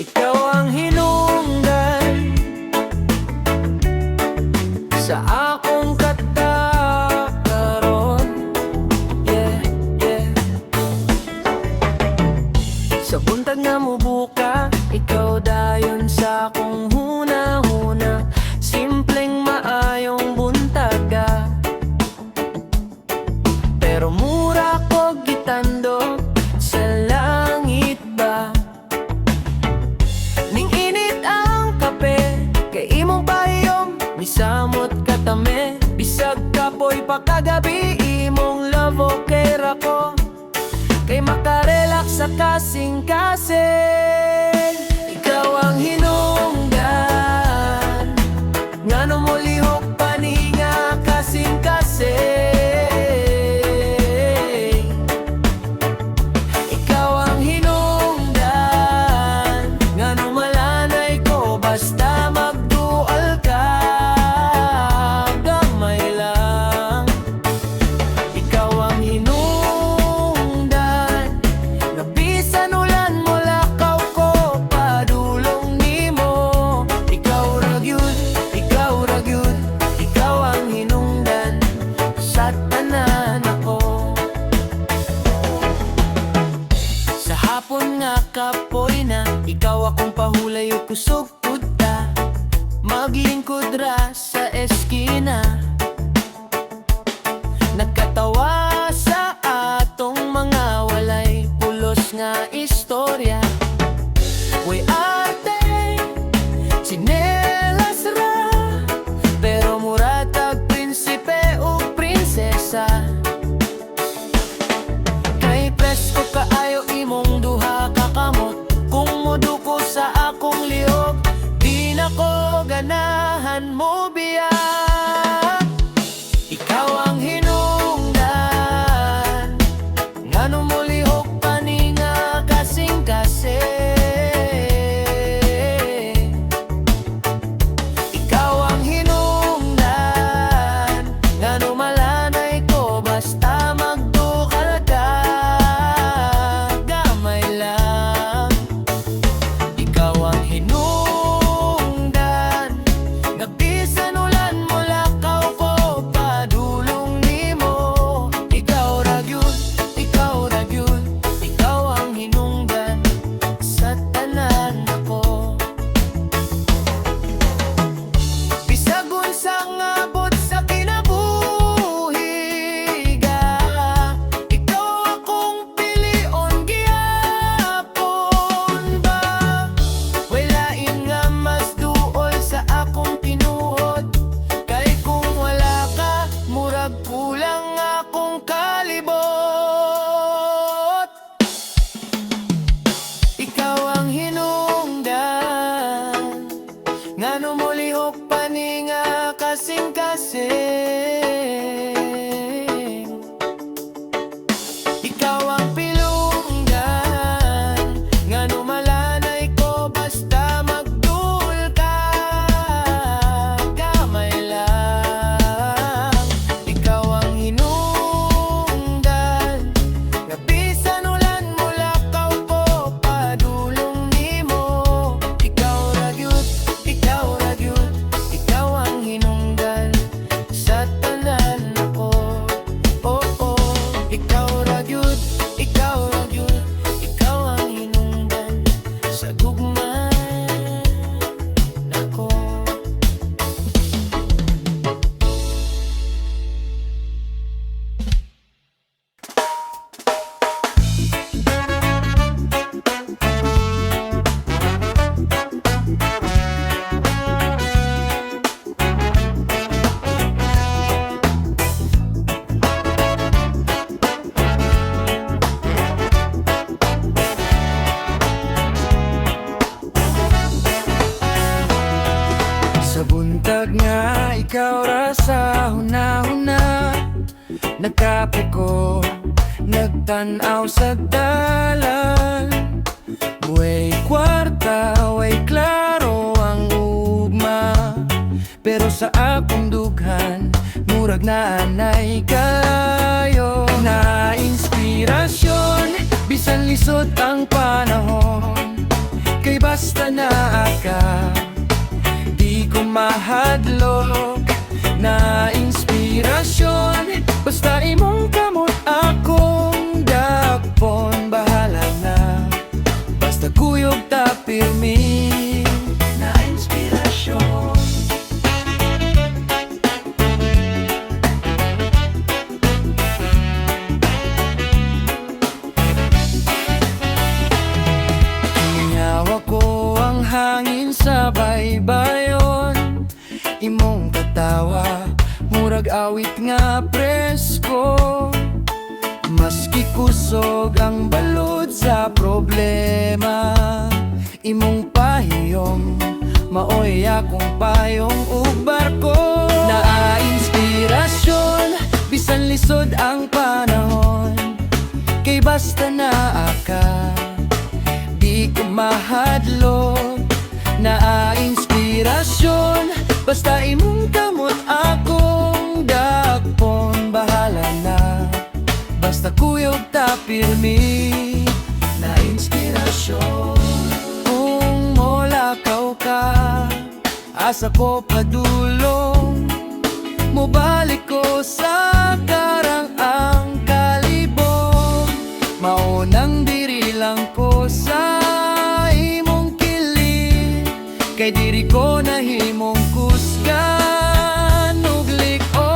Ikaw ang hinungdan sa akong katakaron. Yeah, yeah. Sa buntag nga mubuka, ikaw dayon sa akong huna-huna. Simpleng maayong buntaga, pero mura ko gitando sa langit ba. Ning init ang kape, kay imong pahiyom, misamot katame. Bisag kapoy pa kagabi, imong love okay ra ko, kay makarelax sa kasing-kasing. Ikaw ang hinungdan, ngano mo lihok paninga kasing-kasing. Ikaw ang hinungdan, ngano malanay ko basta magdual ka. Gamay lang. Ikaw ang hinungdan, nga bisan ulan mo lakaw ko, padulong nimo. Ikaw ra gyud, ikaw ra gyud, ikaw ang hinungdan sa tanan ako. Sa hapon nga kapoy na, ikaw akong pahulay o kusog puta. Maglingkod ra sa eskina, nagkatawa sa atong mga walay pulos nga istorya. Way ate, sinelas ra, pero mura tag prinsipe o prinsesa. Kay presko kaayo imong duha kakamot, kung moduko sa akong lihok, di na ko ganahan mo biyak. Ikaw ang hinungdan, ngano mo lihok paninga kasing-kasing. Ikaw ang hinungdan, ngano malanay ko basta magdukal ka. Gamay lang. Ikaw ang hinungdan, nga bisan ulan mo lakaw ko, padulong nimo. Ikaw ra gyud, ikaw ra gyud, ikaw ang hinungdan sa tanan ako. Bisag unsang abot sa kinabuhi ga, ikaw akong pilion gihapon ba. Walain nga mas duol sa akong tinuod, kay kung wala ka, murag kulang akong kalibot. Ikaw ang hinungdan, ngano mo lihok paninga kasing-kasing. Ikaw ang pilunggan, ngano malanay ko basta magdul ka. Gamay lang. Ikaw ang hinungdan, nga bisan ulan mo lakaw ko, padulong nimo. Ikaw ra gyud, ikaw ra gyud, ikaw ang hinungdan sa tanan ako. Oh, oh. Ikaw ra gyud, ikaw ra gyud, ikaw ang hinungdan sa gugman ako. Sa buntag nga ikaw ra sa huna-huna, nagkape ko, nagtanaw sa dalan. Way kwarta, way klaro ang ugma, pero sa akong dughan, murag na anay kayo. Na inspirasyon, bisan lisod ang panahon, kay basta naa ka, di ko mahadlok na inspirasyon. Basta imong kamot akong dakpon, bahala na. Basta kuyog ta pirmi na inspirasyon. Hawak ko ang hangin sa baybayon, imong katawa murag awit nga presko. Maski kusog ang balod sa problema, imong pahiyom maoy akong payong ug barko. Naa-inspirasyon bisan lisod ang panahon, kay basta naa ka, di ko mahadlok. Naa-inspirasyon basta imong kamot akong dakpon, bahala na. Basta kuyog ta pirmi na inspirasyon. Kung molakaw ka, asa ko padulong, mobalik ko sa karang ang kalibong. Maunang diri lang ko sa imong kilid, kay diri ko nahimong kusgan ug lik-on.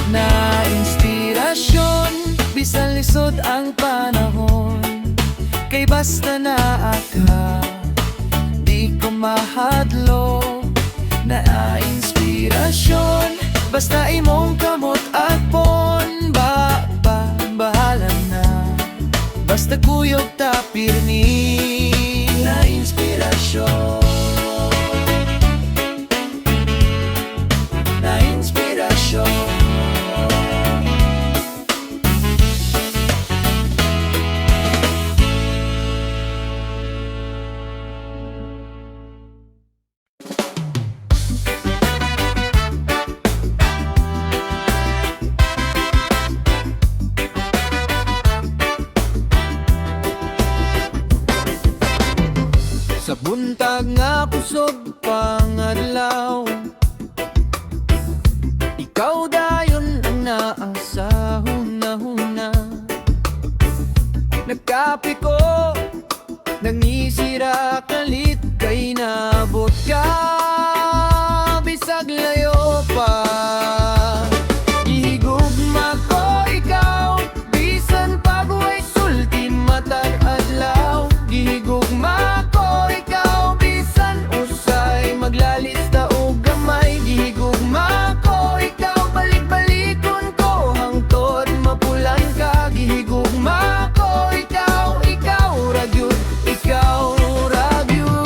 Na-inspirasyon bisan lisod ang panahon, kay basta naa ka, di ko mahadlok. Na-inspirasyon basta imong kamot akpon, bahala na. Basta kuyog ta pirmi na inspirasyon. Na inspirasyon. Sa buntag nga kusog pangadlaw, ikaw dayon ang naasa huna-huna. Nagkape ko, nangisira kalit, kay nabot ka bisag layo pa. Gihigugma ko ikaw, bisan pag-uway sulti matag adlaw. Gihigugma ko ikaw, bisan usay maglalista o gamay. Gihigugma ko ikaw, balik-balikon ko hangtod mapulan ka. Gihigugma ko ikaw, ikaw ragyod, ikaw ragyod.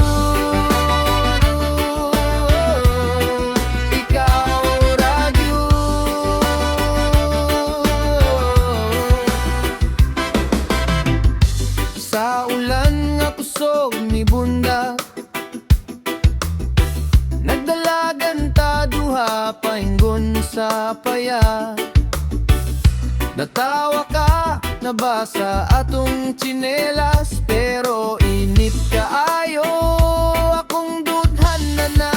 Ikaw ragyod. Sa ulan nga kusog ni bunda, nagdalagan ta duha paingon sa paya. Natawa ka, nabasa atong tsinelas, pero init kaayo akong dudhan na.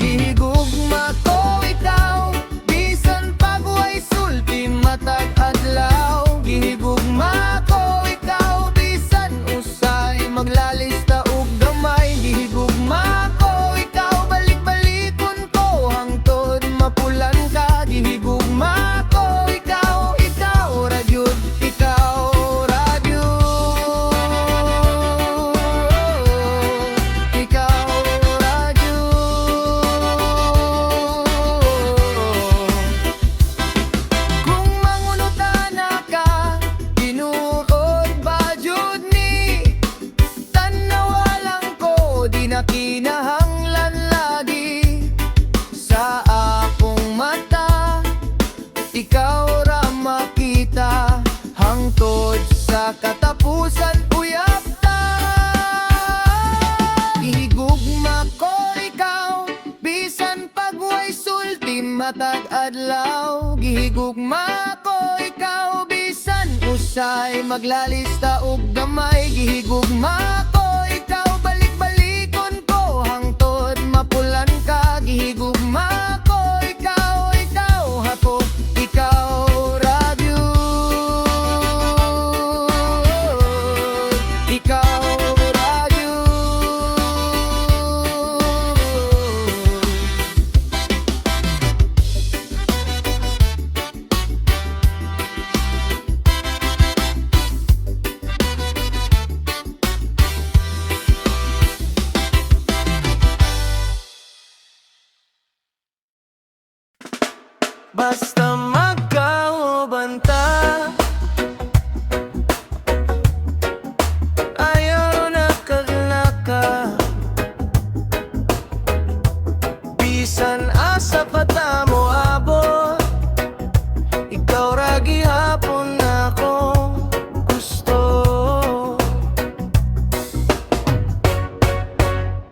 Gihigugma ko ikaw, bisan pag-uway sulti matag adlaw. Gihigugma ko ikaw, bisan usay maglalista og gamay. Gihigugma ko ikaw, balik-balikon ko hangtod mapulan ka. Gihigugma ko ikaw, ikaw ragyod, ikaw ragyod. Ikaw ragyod. Kung mangulutana ka, tinuod ba jud ni? Tanawa lang ko, di na kinahanglan lagi. Sa akong mata, ikaw ra makita. hangtod sa katapusan uyab ta. Gihigugma ko ikaw bisan pag way sulti matag adlaw. Gihigugma ko ikaw bisan usay maglalista og gamay. Gihigugma ko ikaw balik-balikon ko hangtod mapulan ka. Gihigugma ko ikaw, ikaw ako, ikaw radyo. Ikaw radyo. Basta magkaubanta, ayaw na kaglaka. Bisan asa pata mo abot, ikaw ra gihapon akong gusto.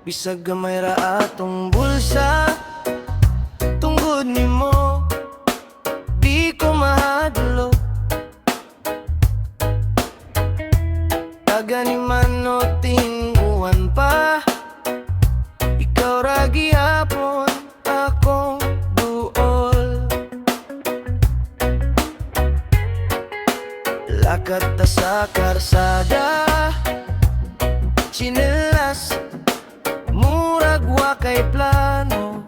Bisag gamay ra atong bulsa, tunggod nimo di ko mahadlo. Tagani man o tinguan pa, ikaw ra gihapon akong duol. Lakad ta sa karsada, chinelas, murag wa kay plano.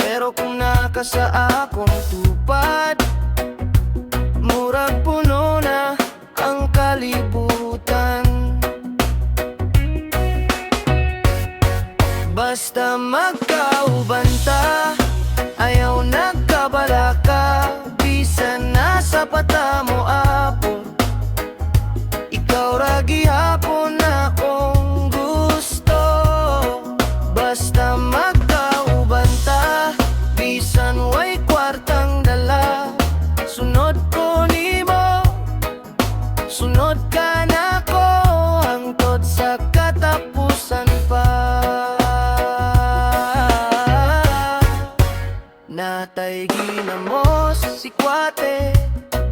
Pero kung naka sa akong tupad, murag puno na ang kalibutan. Basta magkaubanta, ayaw nagkabalaka. Bisan nasa pata mo abot, ikaw ra gihapon akong gusto. Basta magkaubanta, bisan way kwartang dala. Sunod ko nimo, sunod ka na ko hangtod sa katapusan pa. Natay ginamos si kwate,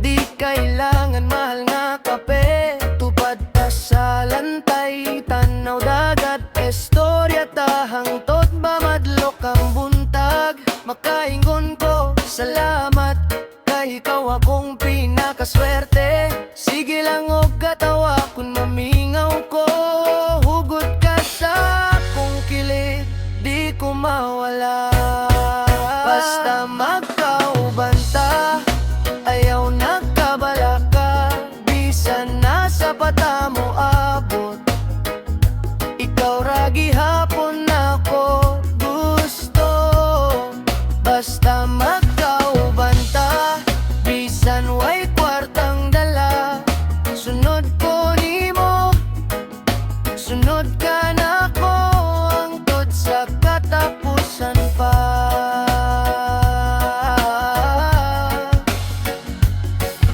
di kailangan mahal nga kape. Tupad ta sa lantay, tanaw dagat, estorya ta hangtod mamadlok ang buntag. Makaingon ko, salamat, kay ikaw akong pinakaswerte. Sige lang og katawa kung mamingaw ko, hugot ka sa akong kilid, di ko mawala. Basta magkaubanta, ayaw nagkabalaka. Bisan nasa pata mo abot, ikaw ra gihapon ako gusto. Basta magkaubanta, bisan way kwartang dala. Sunod ko nimo, sunod ka na ko hangtod sa katapusan pa.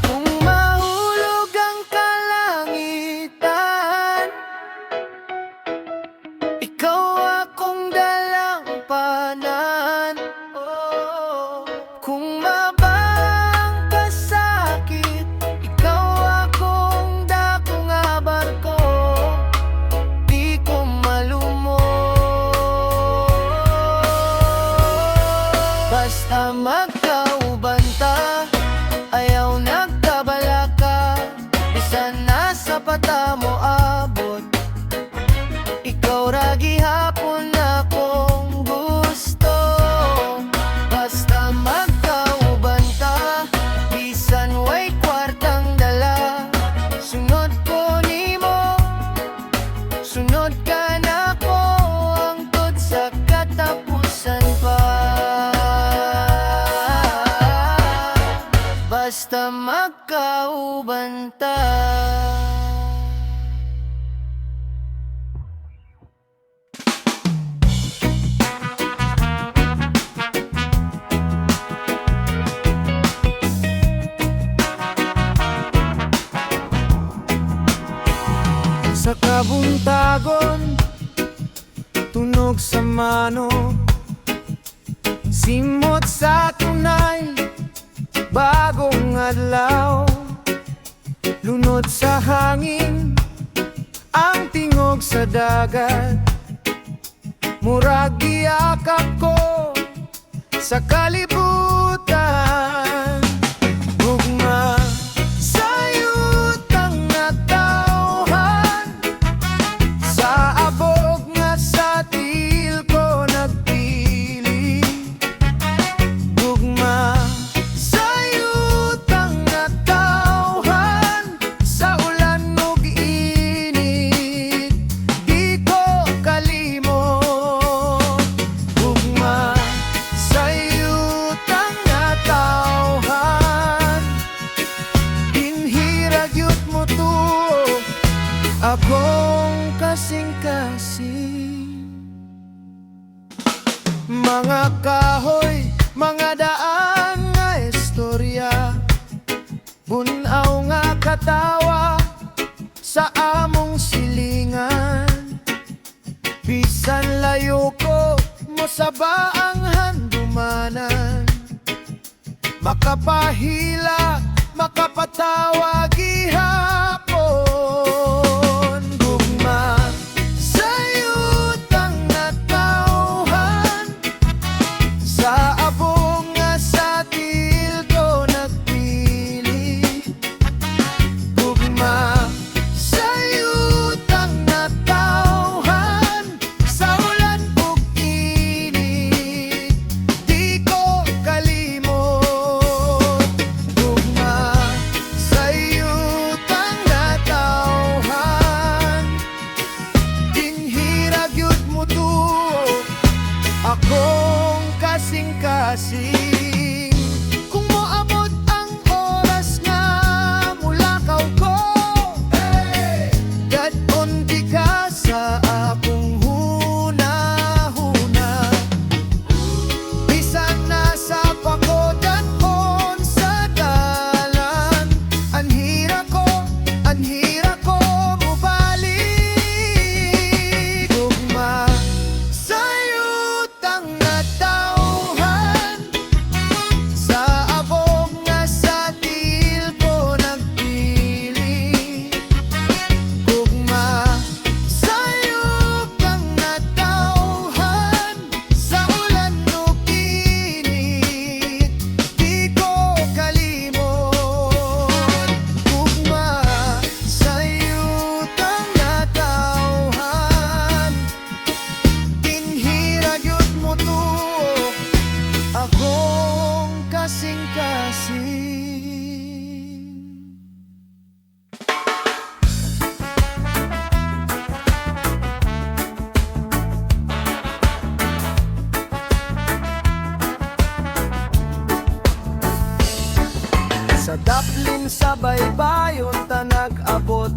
Kung mahulog ang kalangitan, ikaw akong dalampanan. Kung mabang kasakit, ikaw akong dakong barko, di ko malumot. Basta magkaubanta, ayaw nagkabalaka. Bisan nasa pata mo abot, ikaw ra gihapon akong gusto. Basta magkaubanta, bisan way kwartang dala. Sunod ko nimo, sunod ka na ko hangtod sa katapusan pa. Basta magkaubanta. Mga buntagon, tunog sa mano, simot sa tunay, bagong adlaw. Lunod sa hangin, ang tingog sa dagat, murag giyakap ko sa kalibutan. Gugma sa yutang natawhan, sa abog nga sa tiil ko nagpili. Gugma sa yutang natawhan, sa ulan ug init, di ko kalimot. Gugma sa yutang natawhan, dinhirag yut mo tuo, akong kasing-kasing. Mga kahoy, mga daan nga istorya, bunaw nga katawa sa among silingan. Bisan layo ko mo sa baang handumanan, makapahila, makapatawa gihapon. Gugma sa yutang natawhan, sa abong nga sa tiil ko nagpili. Gugma sa yutang natawhan, sa ulan ug init, di ko kalimot. Gugma sa yutang natawhan, dinhirag yut mo tuo, akong kasing-kasing. Kung moabot ang oras nga mulakaw ko, gadon di ka sa akong huna-huna. Bisan nasa pagodan on sa dalan, anhira ko mubalik. Gugma sa yutang natawhan, sa abog nga sa tiil ko nagpili. Gugma sa yutang natawhan, sa ulan ug init, di ko kalimot. Gugma sa yutang natawhan, dinhirag yut mo tuo, akong kasing-kasing. Sa daplin sa baybayon ta nag-abot,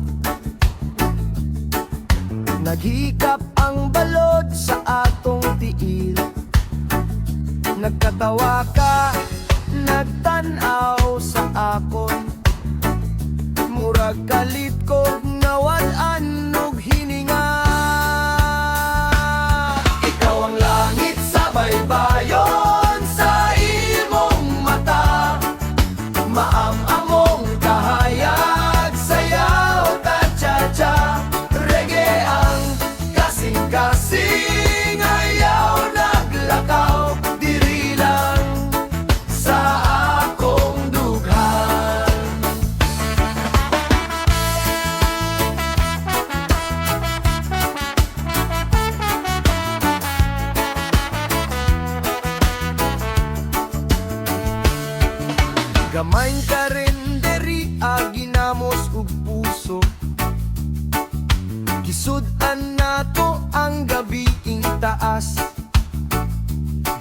naghikap ang balod sa atong tiil. Nagkatawa ka, nagtanaw sa akon, murag kalit ko nawalan og hininga. Ikaw ang langit sa baybayon, sa imong mata, maam-among kahayag, sayaw ta-cha-cha. Reggae ang kasing-kasing, ayaw naglakaw, diri lang sa akong dughan. Gamay ka rin diri, ginamos ug puso, gisud-an nato ang gabiing taas.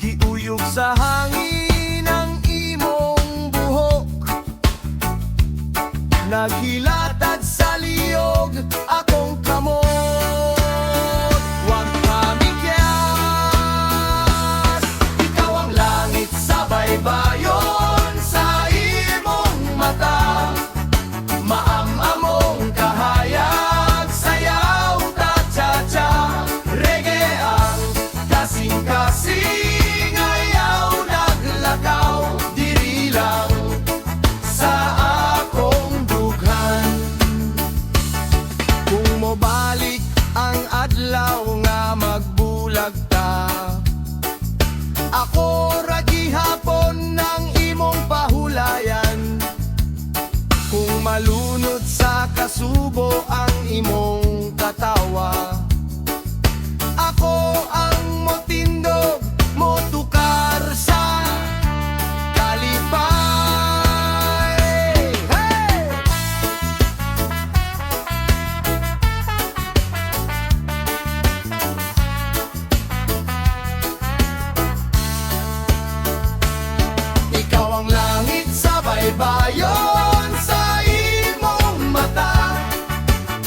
Giuyog sa hangin ang imong buhok, naghilatad sa liyog akong kamot. Huwag pamigyas, ikaw ang langit sa baybayon, sa imong mata, maam-among kahayag, sayaw baybayon sa imong mata.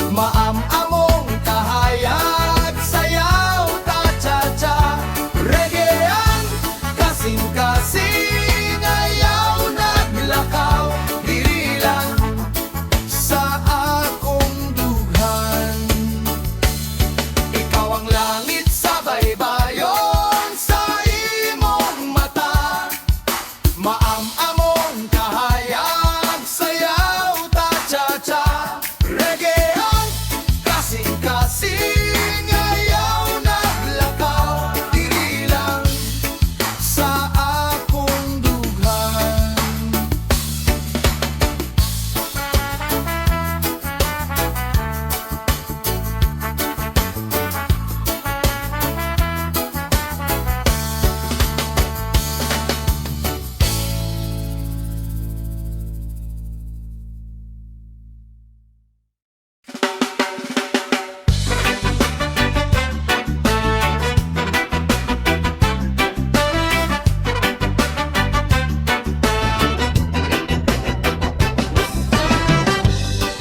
Maam-among kahayag, sayaw ta cha-cha. Reggae ang kasing-kasing, ayaw naglakaw. Dili lang sa akong dughan. Ikaw ang langit sa baybayon sa imong mata. Maam-among kahayag, sayaw ta cha-cha. Reggae ang kasing-kasing, ayaw naglakaw. Dili lang sa akong dughan.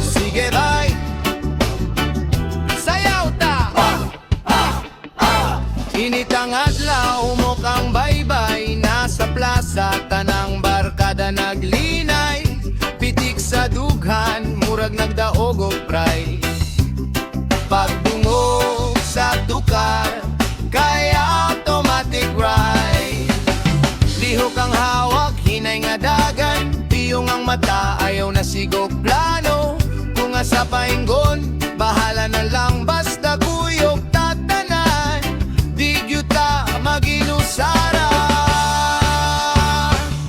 Sige bay, sayaw ta. Init ang adlaw, mukhang baybay. Nasa plaza, tanang barkada naglinay. Pitik sa dughan, murag nagdaog og pray. Pagdungog sa tukar, kaya automatic ride. Lihok ang hawak, hinay nga dagan. Piyong ang mata, ayaw na sigog plano. Kung asa painggon, bahala na lang. Basta kuyog tatanan, di gyuta maginusara.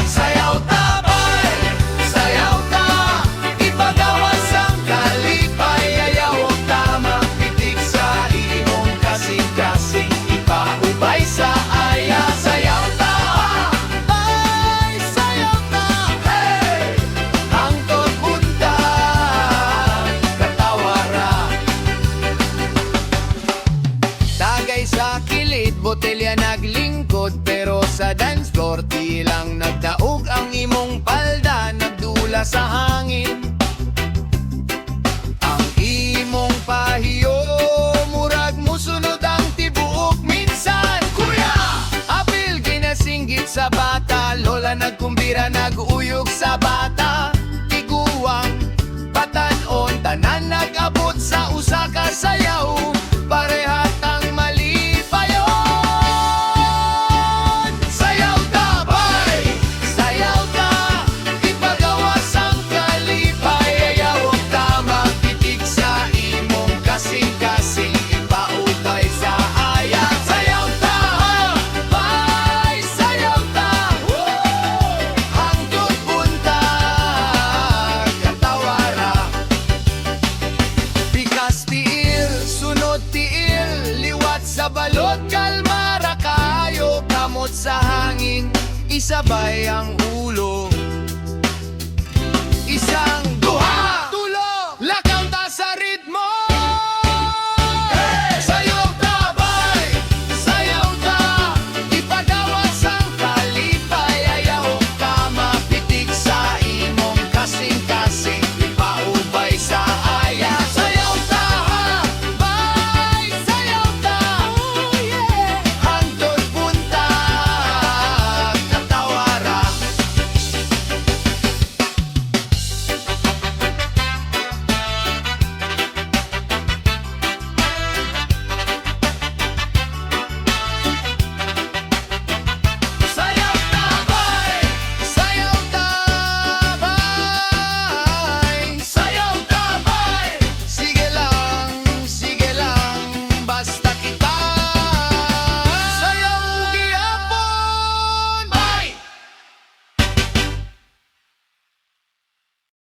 Sayaw ta bay, sayaw ta. Ipagawas ang kalipay, ayaw og tama. Pitik sa imong kasing-kasing, ipaubay sa aya. Sayaw ta bay, sayaw ta. Hey! Hangtod punta, katawara. Tagay sa kilid, botelya naglingkod. Pero sa dance floor, tilang nagdaog ang imong palda. Nagdula sa hangin ang imong pahiyo. Murag musunod ang tibuok minsan. Kuya! Apil ginasinggit sa bata. Lola nagkumbira, nag-uyog sa bata. Tiguang patanon, tanan nag-abot sa usa ka sayaw. Parehat ang mali pa yun. Sayaw ta bay, sayaw ta. Ipagawas ang kalipay, ayaw og tama. Pitik sa imong kasing-kasing, ipaubay sa aya. Sayaw ta bay, sayaw ta. Hangtod punta, katawara. Pikas tiil, sunod tiil. Liwat sa balot, kalmara kayo. Kamot sa hangin, isabay ang ulo.